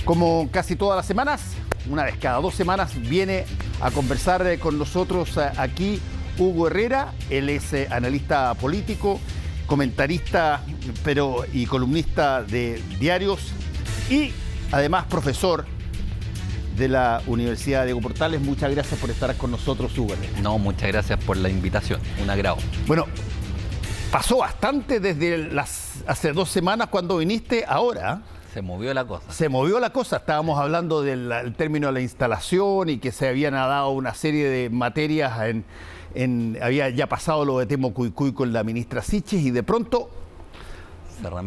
Como casi todas las semanas, una vez cada 2 semanas, viene a conversar con nosotros aquí Hugo Herrera. Él es analista político, comentarista y columnista de diarios y además profesor de la Universidad Diego Portales. Muchas gracias por estar con nosotros, Hugo Herrera. No, muchas gracias por la invitación, un agrado. Bueno, pasó bastante desde hace 2 semanas cuando viniste, ahora se movió la cosa. Se movió la cosa. Estábamos hablando del término de la instalación y que se habían dado una serie de materias. Había ya pasado lo de Temo Cuycuy con la ministra Siches y de pronto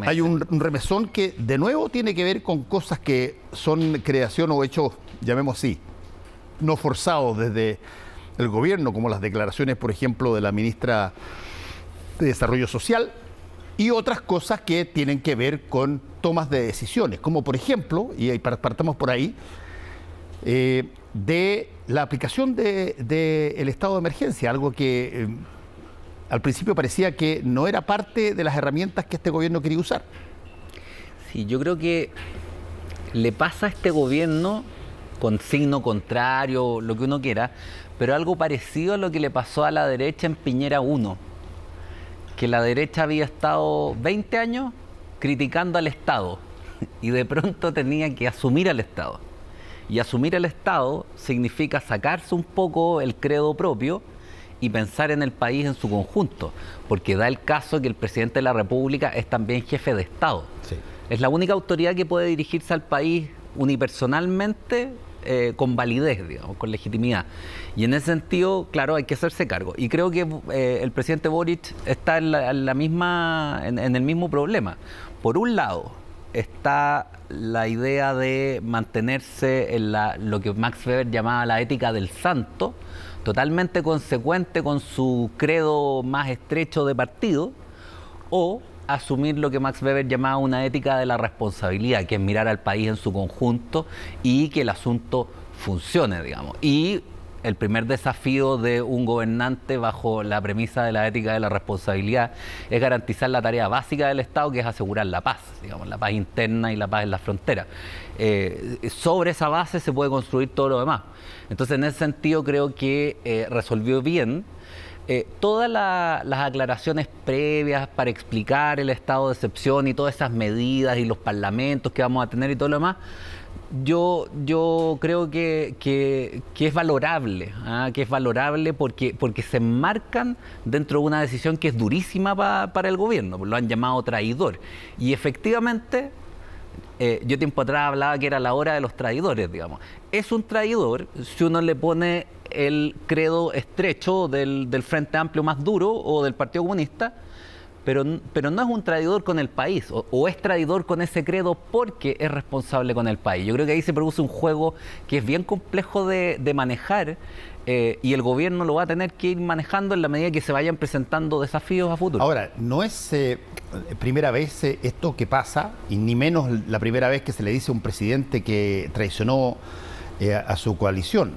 hay un remesón que de nuevo tiene que ver con cosas que son creación o hechos, llamemos así, no forzados desde el gobierno, como las declaraciones, por ejemplo, de la ministra de Desarrollo Social, y otras cosas que tienen que ver con tomas de decisiones, como por ejemplo, y partamos por ahí, de la aplicación del estado de emergencia, algo que al principio parecía que no era parte de las herramientas que este gobierno quería usar. Sí, yo creo que le pasa a este gobierno, con signo contrario, lo que uno quiera, pero algo parecido a lo que le pasó a la derecha en Piñera 1, que la derecha había estado 20 años criticando al Estado y de pronto tenía que asumir al Estado. Y asumir al Estado significa sacarse un poco el credo propio y pensar en el país en su conjunto, porque da el caso que el presidente de la República es también jefe de Estado. Sí. Es la única autoridad que puede dirigirse al país unipersonalmente, con validez, digamos, con legitimidad. Y en ese sentido, claro, hay que hacerse cargo. Y creo que el presidente Boric está en el mismo problema. Por un lado, está la idea de mantenerse en lo que Max Weber llamaba la ética del santo, totalmente consecuente con su credo más estrecho de partido, o asumir lo que Max Weber llamaba una ética de la responsabilidad, que es mirar al país en su conjunto y que el asunto funcione, digamos. Y el primer desafío de un gobernante bajo la premisa de la ética de la responsabilidad es garantizar la tarea básica del Estado, que es asegurar la paz, digamos, la paz interna y la paz en la frontera. Sobre esa base se puede construir todo lo demás. Entonces, en ese sentido, creo que resolvió bien todas las aclaraciones previas para explicar el estado de excepción y todas esas medidas y los parlamentos que vamos a tener y todo lo demás. Yo creo que es valorable, que es valorable porque se enmarcan dentro de una decisión que es durísima para el gobierno, lo han llamado traidor. Y efectivamente, yo tiempo atrás hablaba que era la hora de los traidores, digamos. Es un traidor si uno le pone el credo estrecho del Frente Amplio más duro o del Partido Comunista, pero no es un traidor con el país, o es traidor con ese credo porque es responsable con el país. Yo creo que ahí se produce un juego que es bien complejo de manejar, y el gobierno lo va a tener que ir manejando en la medida que se vayan presentando desafíos a futuro. Ahora, no es primera vez esto que pasa, y ni menos la primera vez que se le dice a un presidente que traicionó a su coalición.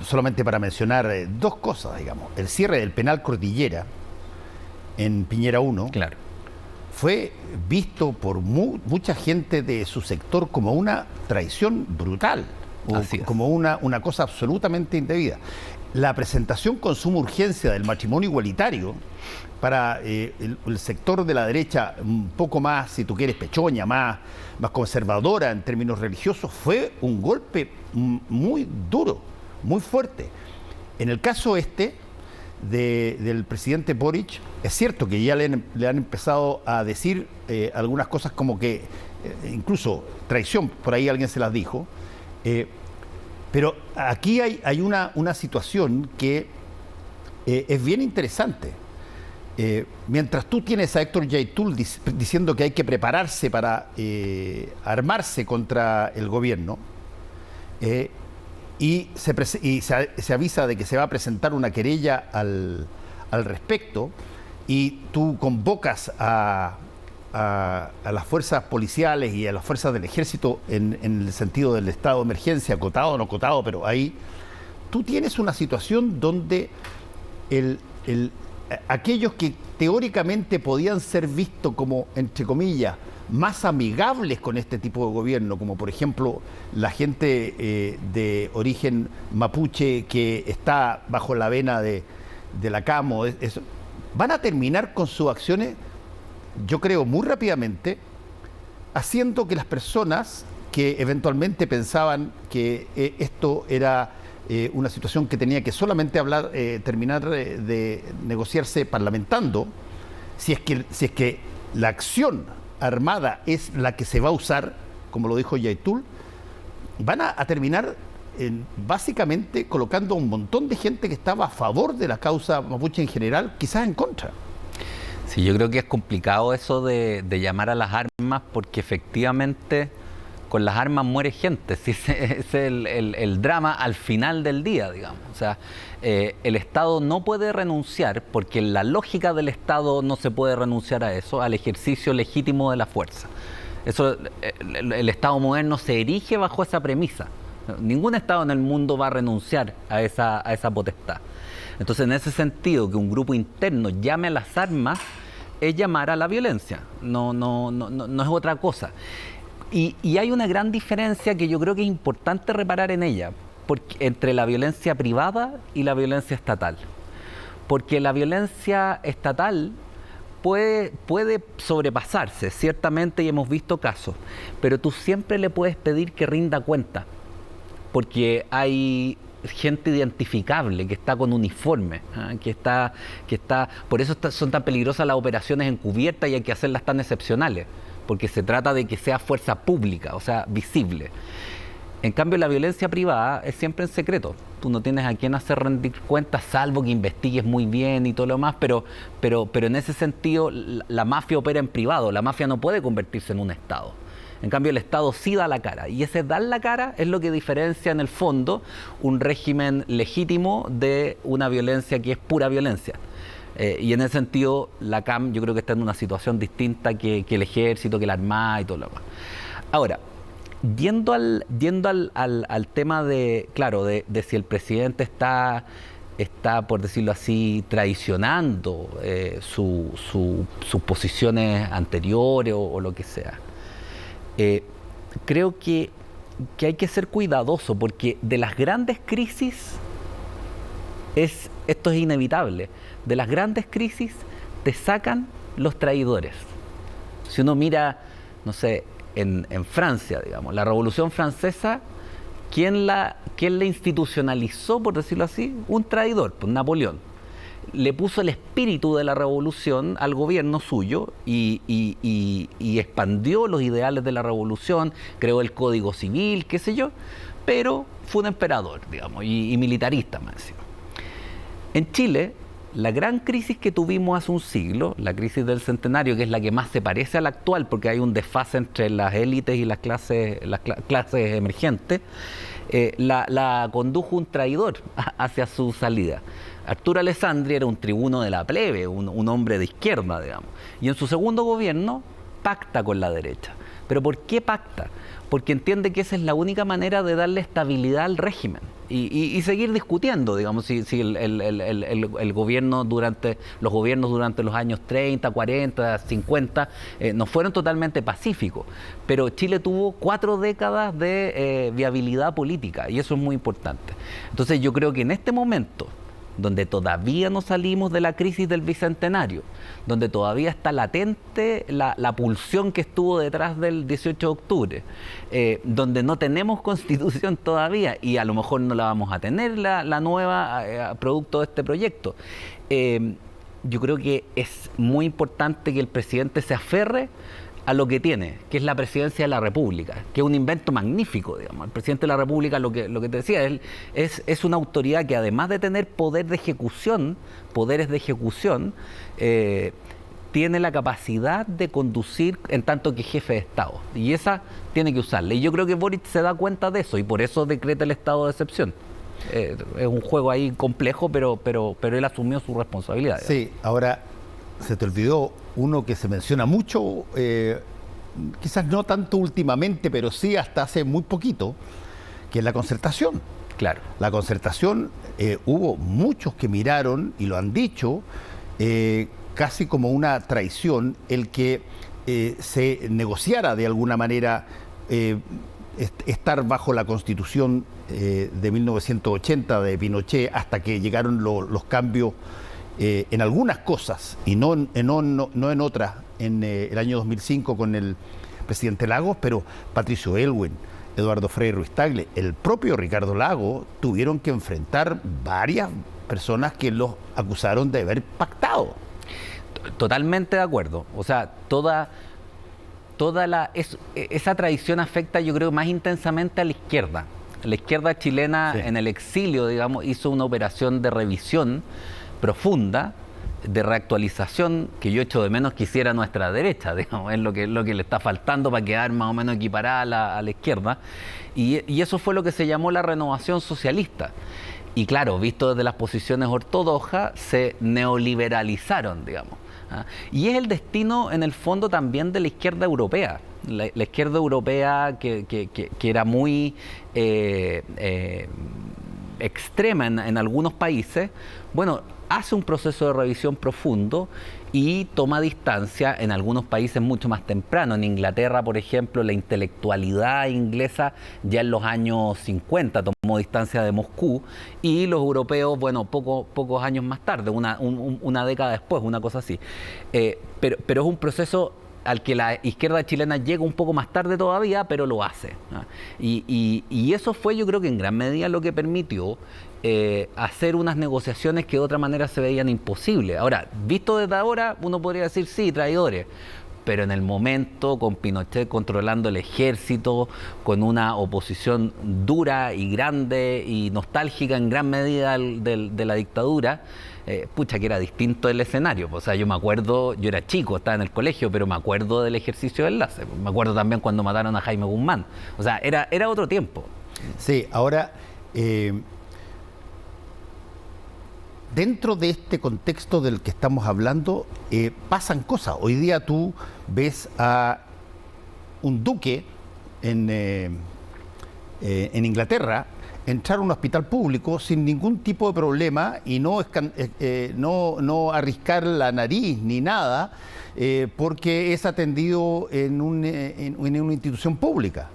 Solamente para mencionar 2 cosas, digamos. El cierre del penal Cordillera en Piñera 1, claro, fue visto por mucha gente de su sector como una traición brutal, como una cosa absolutamente indebida. La presentación con suma urgencia del matrimonio igualitario para el sector de la derecha un poco más, si tú quieres, pechoña, más conservadora en términos religiosos, fue un golpe muy duro, muy fuerte. En el caso del presidente Boric, es cierto que ya le han empezado a decir algunas cosas como que, incluso traición, por ahí alguien se las dijo, pero aquí hay una situación que es bien interesante. Mientras tú tienes a Héctor Yaitul diciendo que hay que prepararse para armarse contra el gobierno, y se avisa de que se va a presentar una querella al respecto, y tú convocas a las fuerzas policiales y a las fuerzas del ejército en el sentido del estado de emergencia, acotado o no acotado, pero ahí tú tienes una situación donde aquellos que teóricamente podían ser vistos como, entre comillas, más amigables con este tipo de gobierno, como por ejemplo la gente de origen mapuche que está bajo la vena de la Camo, van a terminar con sus acciones, yo creo, muy rápidamente, haciendo que las personas que eventualmente pensaban que esto era una situación que tenía que solamente terminar de negociarse parlamentando, si es que la acción armada es la que se va a usar, como lo dijo Yaitul, van a terminar básicamente colocando a un montón de gente que estaba a favor de la causa mapuche en general, quizás en contra. Sí, yo creo que es complicado eso de llamar a las armas, porque efectivamente con las armas muere gente. Sí, ese es el drama al final del día, digamos. O sea, el Estado no puede renunciar, porque la lógica del Estado no se puede renunciar a eso, al ejercicio legítimo de la fuerza. Eso, el Estado moderno se erige bajo esa premisa. Ningún Estado en el mundo va a renunciar a esa potestad. Entonces, en ese sentido, que un grupo interno llame a las armas es llamar a la violencia, no es otra cosa. Y hay una gran diferencia que yo creo que es importante reparar en ella, entre la violencia privada y la violencia estatal. Porque la violencia estatal puede sobrepasarse, ciertamente, y hemos visto casos, pero tú siempre le puedes pedir que rinda cuenta, porque hay gente identificable que está con uniforme, que está, por eso son tan peligrosas las operaciones encubiertas y hay que hacerlas tan excepcionales, porque se trata de que sea fuerza pública, o sea, visible. En cambio, la violencia privada es siempre en secreto. Tú no tienes a quién hacer rendir cuentas, salvo que investigues muy bien y todo lo demás, pero en ese sentido la mafia opera en privado. La mafia no puede convertirse en un Estado. En cambio, el Estado sí da la cara. Y ese dar la cara es lo que diferencia en el fondo un régimen legítimo de una violencia que es pura violencia. Y en ese sentido, la CAM yo creo que está en una situación distinta que el Ejército, que la Armada y todo lo demás. Ahora, yendo al tema de, claro, de si el presidente está, por decirlo así, traicionando sus posiciones anteriores o lo que sea. Creo que hay que ser cuidadoso, porque de las grandes crisis, esto es inevitable, de las grandes crisis te sacan los traidores. Si uno mira, no sé, en Francia, digamos, la Revolución Francesa, ¿quién la institucionalizó, por decirlo así? Un traidor, pues Napoleón. Le puso el espíritu de la revolución al gobierno suyo y expandió los ideales de la revolución, creó el Código Civil, qué sé yo, pero fue un emperador, digamos, y militarista más encima. En Chile, la gran crisis que tuvimos hace un siglo, la crisis del centenario, que es la que más se parece a la actual, porque hay un desfase entre las élites y las clases emergentes, la condujo un traidor hacia su salida. Arturo Alessandri era un tribuno de la plebe, un hombre de izquierda, digamos. Y en su segundo gobierno pacta con la derecha. ¿Pero por qué pacta? Porque entiende que esa es la única manera de darle estabilidad al régimen y seguir discutiendo, digamos, si el gobierno los gobiernos durante los años 30, 40, 50 no fueron totalmente pacíficos, pero Chile tuvo 4 décadas de viabilidad política y eso es muy importante. Entonces yo creo que en este momento, donde todavía no salimos de la crisis del Bicentenario, donde todavía está latente la pulsión que estuvo detrás del 18 de octubre, donde no tenemos constitución todavía y a lo mejor no la vamos a tener la nueva producto de este proyecto. Yo creo que es muy importante que el presidente se aferre a lo que tiene, que es la presidencia de la República, que es un invento magnífico, digamos. El presidente de la República, lo que te decía, él es una autoridad que además de tener poderes de ejecución, tiene la capacidad de conducir en tanto que jefe de Estado, y esa tiene que usarla. Y yo creo que Boric se da cuenta de eso, y por eso decreta el estado de excepción. Es un juego ahí complejo, pero él asumió su responsabilidad. Sí, ahora se te olvidó uno que se menciona mucho, quizás no tanto últimamente, pero sí hasta hace muy poquito, que es la concertación. Claro. La concertación, hubo muchos que miraron y lo han dicho, casi como una traición el que se negociara de alguna manera estar bajo la Constitución de 1980 de Pinochet hasta que llegaron los cambios en algunas cosas y no en otras en el año 2005 con el presidente Lagos, pero Patricio Aylwin, Eduardo Frei Ruiz-Tagle, el propio Ricardo Lagos tuvieron que enfrentar varias personas que los acusaron de haber pactado. Totalmente de acuerdo. O sea, esa traición afecta, yo creo, más intensamente a la izquierda. La izquierda chilena, sí, en el exilio, digamos, hizo una operación de revisión profunda, de reactualización, que yo echo de menos que hiciera nuestra derecha, digamos, es lo que le está faltando para quedar más o menos equiparada a la izquierda. Y eso fue lo que se llamó la renovación socialista. Y claro, visto desde las posiciones ortodoxas, se neoliberalizaron, digamos. Y es el destino, en el fondo, también de la izquierda europea. La izquierda europea que era muy extrema en algunos países, bueno, hace un proceso de revisión profundo y toma distancia en algunos países mucho más temprano. En Inglaterra, por ejemplo, la intelectualidad inglesa ya en los años 50 tomó distancia de Moscú, y los europeos, bueno, pocos años más tarde, una década después, una cosa así. Pero es un proceso al que la izquierda chilena llega un poco más tarde todavía, pero lo hace. Y eso fue, yo creo que en gran medida lo que permitió hacer unas negociaciones que de otra manera se veían imposibles. Ahora, visto desde ahora, uno podría decir, sí, traidores, pero en el momento, con Pinochet controlando el ejército, con una oposición dura y grande y nostálgica en gran medida de la dictadura, pucha, que era distinto el escenario. O sea, yo me acuerdo, yo era chico, estaba en el colegio, pero me acuerdo del ejercicio de enlace. Me acuerdo también cuando mataron a Jaime Guzmán. O sea, era otro tiempo. Sí, ahora, dentro de este contexto del que estamos hablando, pasan cosas. Hoy día tú ves a un duque en Inglaterra entrar a un hospital público sin ningún tipo de problema y no arriscar la nariz ni nada, porque es atendido en una institución pública,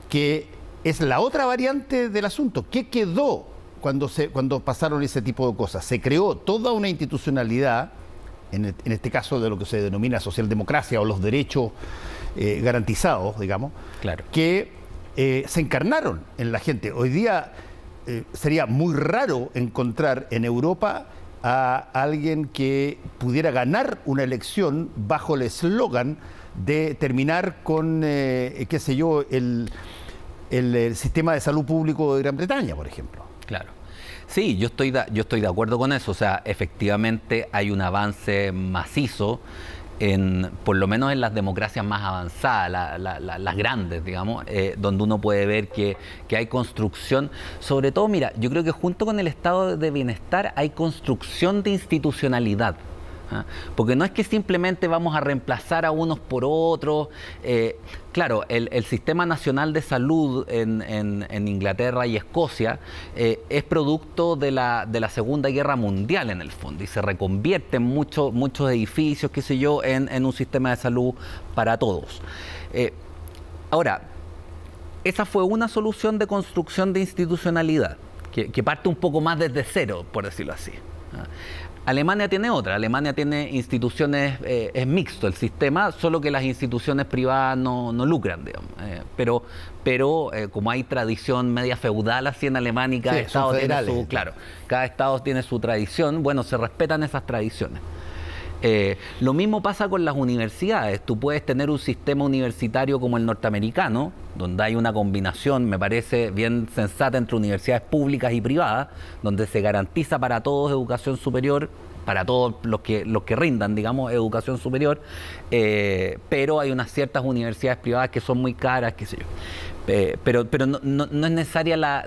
que es la otra variante del asunto. ¿Qué quedó cuando pasaron ese tipo de cosas? Se creó toda una institucionalidad, en este caso de lo que se denomina socialdemocracia o los derechos garantizados, digamos, claro, que se encarnaron en la gente. Hoy día sería muy raro encontrar en Europa a alguien que pudiera ganar una elección bajo el eslogan de terminar con, qué sé yo, el sistema de salud público de Gran Bretaña, por ejemplo. Claro. Sí, yo estoy de acuerdo con eso. O sea, efectivamente hay un avance macizo por lo menos en las democracias más avanzadas, las grandes, digamos, donde uno puede ver que hay construcción. Sobre todo, mira, yo creo que junto con el estado de bienestar hay construcción de institucionalidad. Porque no es que simplemente vamos a reemplazar a unos por otros. Claro, el Sistema Nacional de Salud en Inglaterra y Escocia es producto de la Segunda Guerra Mundial, en el fondo, y se reconvierten muchos edificios, qué sé yo, en un sistema de salud para todos. Ahora, esa fue una solución de construcción de institucionalidad, que parte un poco más desde cero, por decirlo así. Alemania tiene otra. Alemania tiene instituciones, es mixto el sistema, solo que las instituciones privadas no lucran, digamos. Pero como hay tradición media feudal así en Alemania, y cada estado tiene su, claro, cada estado tiene su tradición, bueno, se respetan esas tradiciones. Lo mismo pasa con las universidades. Tú puedes tener un sistema universitario como el norteamericano, donde hay una combinación, me parece bien sensata, entre universidades públicas y privadas, donde se garantiza para todos educación superior, para todos los que rindan, digamos, educación superior, pero hay unas ciertas universidades privadas que son muy caras, qué sé yo. Pero no es necesaria,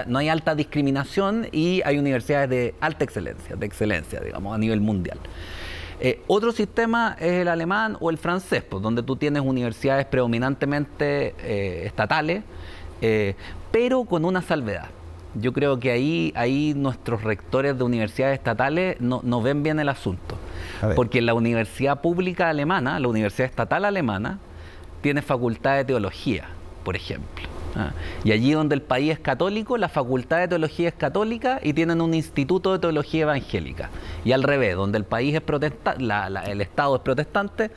no hay alta discriminación, y hay universidades de alta excelencia, digamos, a nivel mundial. Otro sistema es el alemán o el francés, pues, donde tú tienes universidades predominantemente estatales, pero con una salvedad. Yo creo que ahí nuestros rectores de universidades estatales no ven bien el asunto. Porque la universidad pública alemana, la universidad estatal alemana, tiene facultad de teología, por ejemplo. Y allí donde el país es católico, la facultad de teología es católica y tienen un instituto de teología evangélica. Y al revés, donde el país es protestante, el Estado es protestante,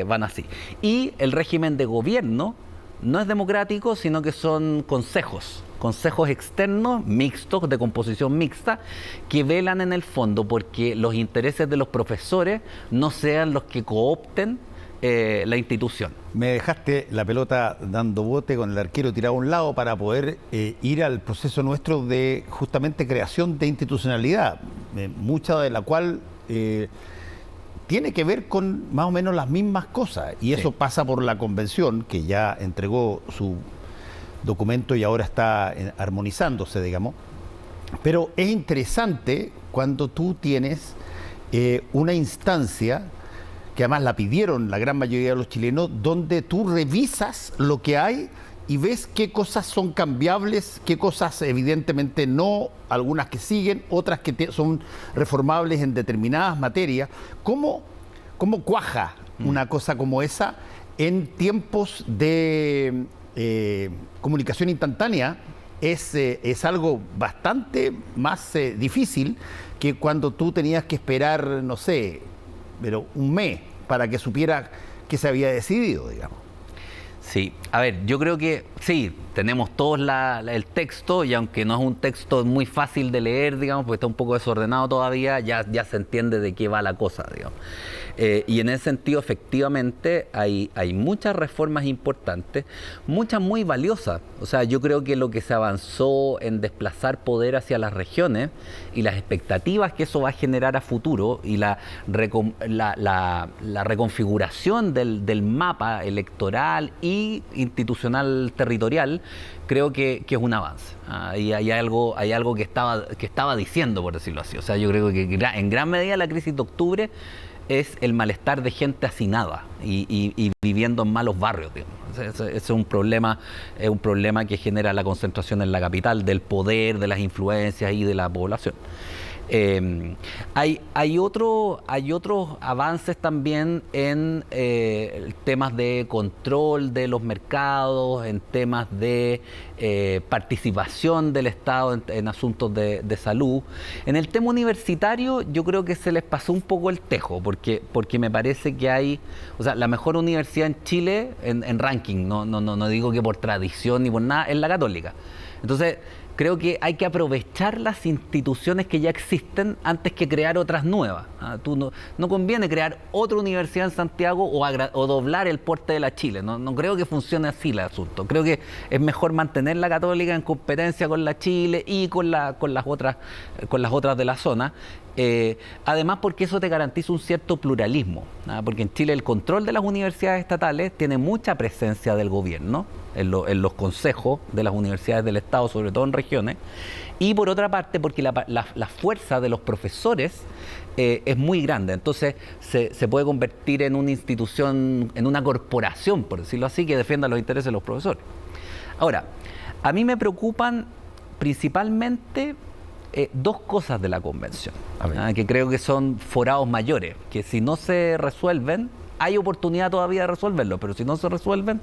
van así. Y el régimen de gobierno no es democrático, sino que son consejos externos, mixtos, de composición mixta, que velan en el fondo porque los intereses de los profesores no sean los que coopten la institución. Me dejaste la pelota dando bote con el arquero tirado a un lado para poder ir al proceso nuestro de justamente creación de institucionalidad, mucha de la cual tiene que ver con más o menos las mismas cosas, y eso pasa por la convención, que ya entregó su documento y ahora está armonizándose, digamos. Pero es interesante cuando tú tienes una instancia que además la pidieron la gran mayoría de los chilenos, donde tú revisas lo que hay y ves qué cosas son cambiables, qué cosas evidentemente no, algunas que siguen, otras que son reformables en determinadas materias. ¿Cómo cuaja una cosa como esa en tiempos de comunicación instantánea? Es algo bastante más difícil que cuando tú tenías que esperar, no sé, pero un mes para que supiera que se había decidido, digamos. Sí, a ver, yo creo que sí, tenemos todos el texto, y aunque no es un texto muy fácil de leer, digamos, porque está un poco desordenado todavía, ya se entiende de qué va la cosa, digamos. Y en ese sentido, efectivamente, hay muchas reformas importantes, muchas muy valiosas. O sea, yo creo que lo que se avanzó en desplazar poder hacia las regiones y las expectativas que eso va a generar a futuro y la reconfiguración del mapa electoral y institucional territorial, creo que es un avance. Y hay algo que estaba diciendo, por decirlo así. O sea, yo creo que en gran medida la crisis de octubre es el malestar de gente hacinada y viviendo en malos barrios, digamos. Ese es un problema que genera la concentración en la capital del poder, de las influencias y de la población. Hay otros avances también en temas de control de los mercados, en temas de participación del Estado en asuntos de salud. En el tema universitario yo creo que se les pasó un poco el tejo, porque me parece que o sea, la mejor universidad en Chile en ranking, no digo que por tradición ni por nada, es la Católica. Entonces, creo que hay que aprovechar las instituciones que ya existen antes que crear otras nuevas. No conviene crear otra universidad en Santiago o doblar el porte de la Chile. No creo que funcione así el asunto. Creo que es mejor mantener la Católica en competencia con la Chile y con las otras de la zona. Además, porque eso te garantiza un cierto pluralismo, porque en Chile el control de las universidades estatales tiene mucha presencia del gobierno en los consejos de las universidades del Estado, sobre todo en regiones, y por otra parte porque la fuerza de los profesores es muy grande. Entonces se puede convertir en una institución, en una corporación, por decirlo así, que defienda los intereses de los profesores. Ahora, a mí me preocupan principalmente dos cosas de la convención, que creo que son forados mayores, que si no se resuelven, hay oportunidad todavía de resolverlo, pero si no se resuelven,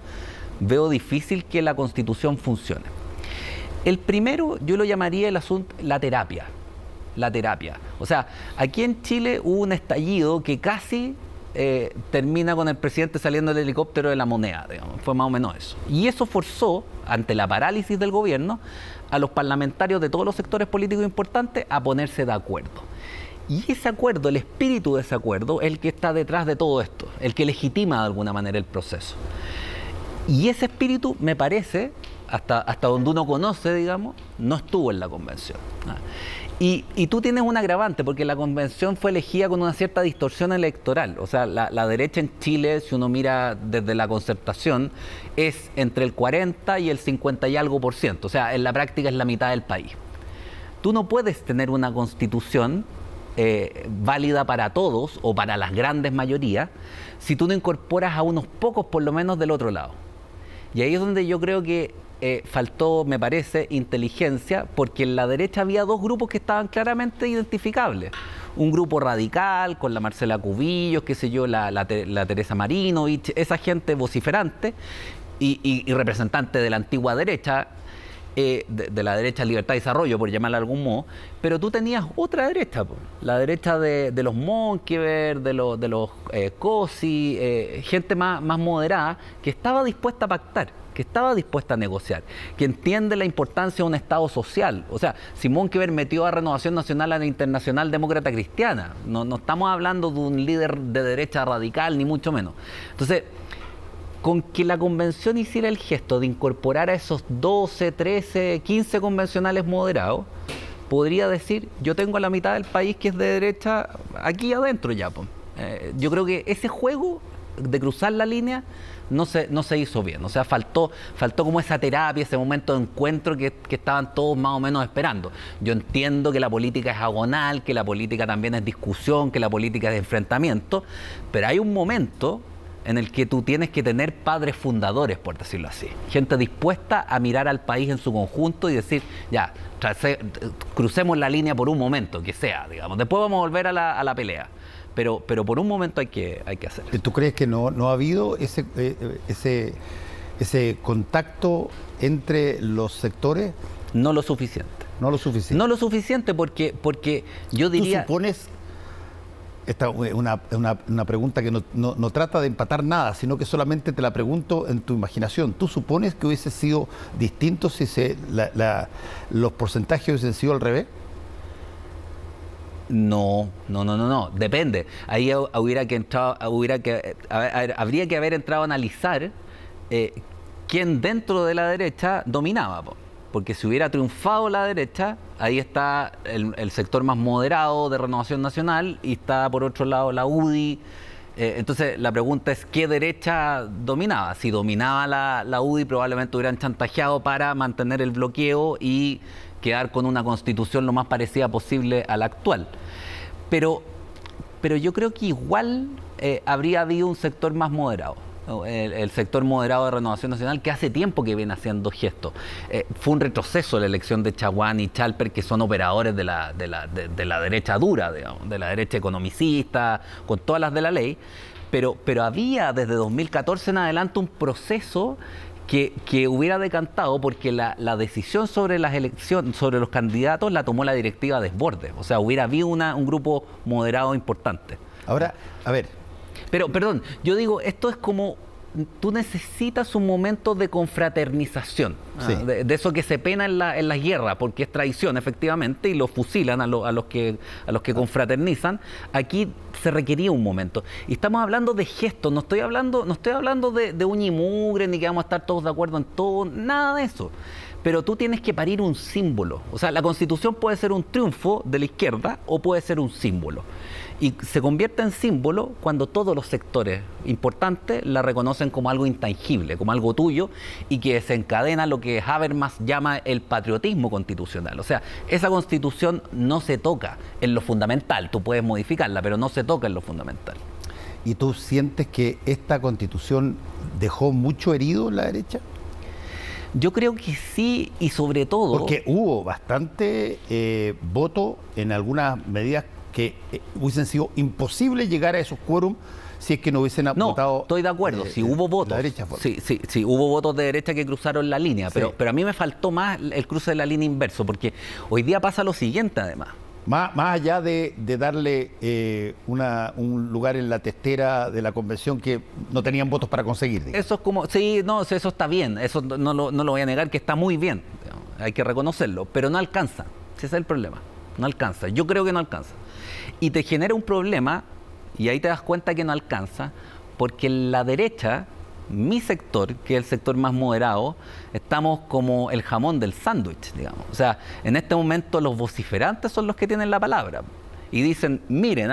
veo difícil que la Constitución funcione. El primero yo lo llamaría el asunto, la terapia. O sea, aquí en Chile hubo un estallido que casi termina con el presidente saliendo del helicóptero de La Moneda, digamos. Fue más o menos eso. Y eso forzó, ante la parálisis del gobierno, a los parlamentarios de todos los sectores políticos importantes a ponerse de acuerdo. Y ese acuerdo, el espíritu de ese acuerdo, es el que está detrás de todo esto, el que legitima de alguna manera el proceso. Y ese espíritu, me parece, hasta donde uno conoce, digamos, no estuvo en la convención. Y tú tienes un agravante, porque la convención fue elegida con una cierta distorsión electoral. O sea, la derecha en Chile, si uno mira desde la concertación, es entre el 40 y el 50 y algo %. O sea, en la práctica es la mitad del país. Tú no puedes tener una constitución válida para todos o para las grandes mayorías si tú no incorporas a unos pocos por lo menos del otro lado. Y ahí es donde yo creo que faltó, me parece, inteligencia, porque en la derecha había dos grupos que estaban claramente identificables. Un grupo radical, con la Marcela Cubillos, qué sé yo, la Teresa Marinovich, esa gente vociferante y representante de la antigua derecha, de la derecha Libertad y Desarrollo, por llamarla de algún modo, pero tú tenías otra derecha, la derecha de los Monkever, de los Cosi, gente más moderada, que estaba dispuesta a pactar, que estaba dispuesta a negociar, que entiende la importancia de un Estado social. O sea, si Monkever metió a Renovación Nacional a la Internacional Demócrata Cristiana, no estamos hablando de un líder de derecha radical, ni mucho menos. Entonces, con que la convención hiciera el gesto de incorporar a esos 12, 13, 15 convencionales moderados, podría decir, yo tengo a la mitad del país que es de derecha aquí adentro ya. Yo creo que ese juego de cruzar la línea no se hizo bien. O sea, faltó como esa terapia, ese momento de encuentro que estaban todos más o menos esperando. Yo entiendo que la política es agonal, que la política también es discusión, que la política es enfrentamiento, pero hay un momento en el que tú tienes que tener padres fundadores, por decirlo así. Gente dispuesta a mirar al país en su conjunto y decir, ya, crucemos la línea por un momento, que sea, digamos. Después vamos a volver a la pelea. Pero por un momento hay que hacer eso. ¿Tú crees que no ha habido ese contacto entre los sectores? No lo suficiente. No lo suficiente. No lo suficiente porque yo diría... ¿Tú supones? Esta es una pregunta que no trata de empatar nada, sino que solamente te la pregunto en tu imaginación. ¿Tú supones que hubiese sido distinto si los porcentajes hubiesen sido al revés? No. Depende. Ahí habría que haber entrado a analizar quién dentro de la derecha dominaba. Porque si hubiera triunfado la derecha, ahí está el sector más moderado de Renovación Nacional y está por otro lado la UDI. Entonces la pregunta es ¿qué derecha dominaba? Si dominaba la UDI, probablemente hubieran chantajeado para mantener el bloqueo y quedar con una constitución lo más parecida posible a la actual. Pero yo creo que igual habría habido un sector más moderado. El sector moderado de Renovación Nacional, que hace tiempo que viene haciendo gestos. Fue un retroceso la elección de Chaguán y Chalper, que son operadores de la derecha dura, digamos, de la derecha economicista, con todas las de la ley, pero había desde 2014 en adelante un proceso que hubiera decantado, porque la decisión sobre las elecciones, sobre los candidatos, la tomó la directiva Desbordes. O sea, hubiera habido un grupo moderado importante. Ahora, a ver. Pero, perdón, yo digo, esto es como, tú necesitas un momento de confraternización, sí. de eso que se pena en las guerras, porque es traición, efectivamente, y los fusilan a los que confraternizan. Aquí se requería un momento. Y estamos hablando de gestos, no estoy hablando de uña y mugre, ni que vamos a estar todos de acuerdo en todo, nada de eso. Pero tú tienes que parir un símbolo. O sea, la Constitución puede ser un triunfo de la izquierda o puede ser un símbolo. Y se convierte en símbolo cuando todos los sectores importantes la reconocen como algo intangible, como algo tuyo, y que desencadena lo que Habermas llama el patriotismo constitucional. O sea, esa Constitución no se toca en lo fundamental. Tú puedes modificarla, pero no se toca en lo fundamental. ¿Y tú sientes que esta Constitución dejó mucho herido en la derecha? Yo creo que sí, y sobre todo... Porque hubo bastante voto en algunas medidas que hubiesen sido imposible llegar a esos quórum si es que no hubiesen votado... No, estoy de acuerdo, si hubo votos. La derecha sí, hubo votos de derecha que cruzaron la línea, sí. pero a mí me faltó más el cruce de la línea inverso, porque hoy día pasa lo siguiente, además. Más allá de darle un lugar en la testera de la convención que no tenían votos para conseguir. Digamos. Eso es como, sí, no, eso está bien, eso no lo voy a negar, que está muy bien, digamos, hay que reconocerlo, pero no alcanza, ese es el problema, no alcanza, yo creo que no alcanza. Y te genera un problema, y ahí te das cuenta que no alcanza, porque la derecha, mi sector, que es el sector más moderado, estamos como el jamón del sándwich, digamos. O sea, en este momento los vociferantes son los que tienen la palabra. Y dicen, miren,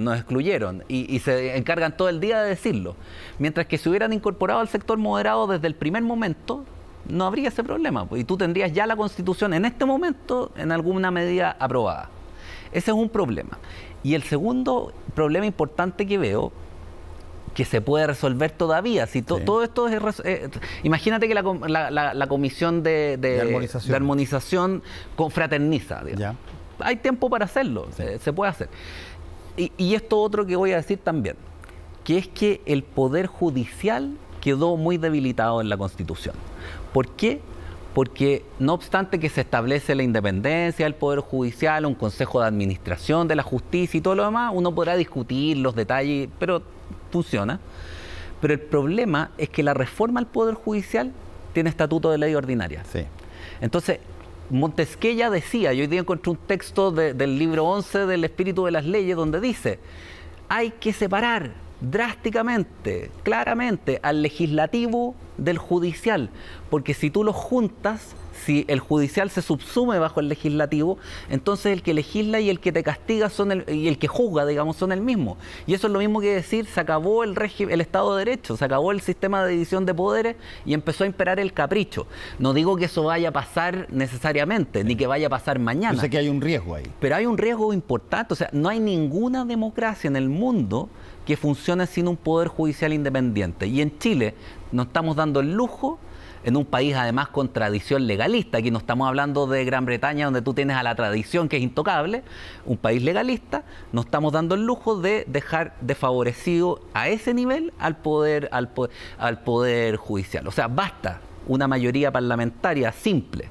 nos excluyeron. Y se encargan todo el día de decirlo. Mientras que si hubieran incorporado al sector moderado desde el primer momento, no habría ese problema. Y tú tendrías ya la Constitución en este momento, en alguna medida, aprobada. Ese es un problema. Y el segundo problema importante que veo, que se puede resolver todavía. Si todo esto es... imagínate que la comisión de armonización confraterniza. Hay tiempo para hacerlo, se puede hacer. Y esto otro que voy a decir también, que es que el Poder Judicial quedó muy debilitado en la Constitución. ¿Por qué? Porque no obstante que se establece la independencia del Poder Judicial, un Consejo de Administración de la Justicia y todo lo demás, uno podrá discutir los detalles, pero funciona. Pero el problema es que la reforma al Poder Judicial tiene estatuto de ley ordinaria. Sí. Entonces, Montesquieu ya decía, yo hoy día encontré un texto del libro 11 del Espíritu de las Leyes, donde dice, hay que separar drásticamente, claramente, al legislativo del judicial, porque si tú los juntas, si el judicial se subsume bajo el legislativo, entonces el que legisla y el que te castiga y el que juzga, digamos, son el mismo. Y eso es lo mismo que decir, se acabó el Estado de Derecho, se acabó el sistema de división de poderes y empezó a imperar el capricho. No digo que eso vaya a pasar necesariamente, ni que vaya a pasar mañana. Yo sé que hay un riesgo ahí. Pero hay un riesgo importante, o sea, no hay ninguna democracia en el mundo que funcione sin un poder judicial independiente. Y en Chile nos estamos dando el lujo, en un país además con tradición legalista, aquí no estamos hablando de Gran Bretaña donde tú tienes a la tradición que es intocable, un país legalista, nos estamos dando el lujo de dejar desfavorecido a ese nivel al poder judicial. O sea, basta una mayoría parlamentaria simple,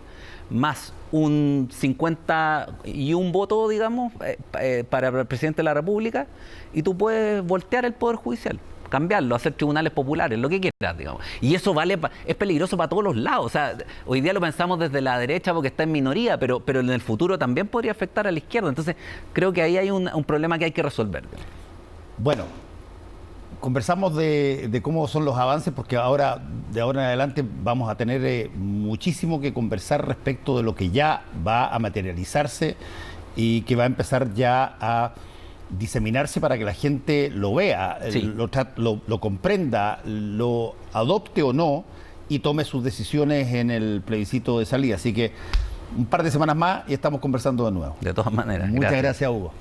más un 51 voto, digamos, para el presidente de la República, y tú puedes voltear el Poder Judicial, cambiarlo, hacer tribunales populares, lo que quieras, digamos. Y eso es peligroso para todos los lados. O sea, hoy día lo pensamos desde la derecha porque está en minoría, pero en el futuro también podría afectar a la izquierda. Entonces, creo que ahí hay un problema que hay que resolver. Bueno, conversamos de cómo son los avances, porque de ahora en adelante vamos a tener muchísimo que conversar respecto de lo que ya va a materializarse y que va a empezar ya a diseminarse para que la gente lo vea, sí, lo comprenda, lo adopte o no y tome sus decisiones en el plebiscito de salida. Así que un par de semanas más y estamos conversando de nuevo. De todas maneras. Muchas gracias, Hugo.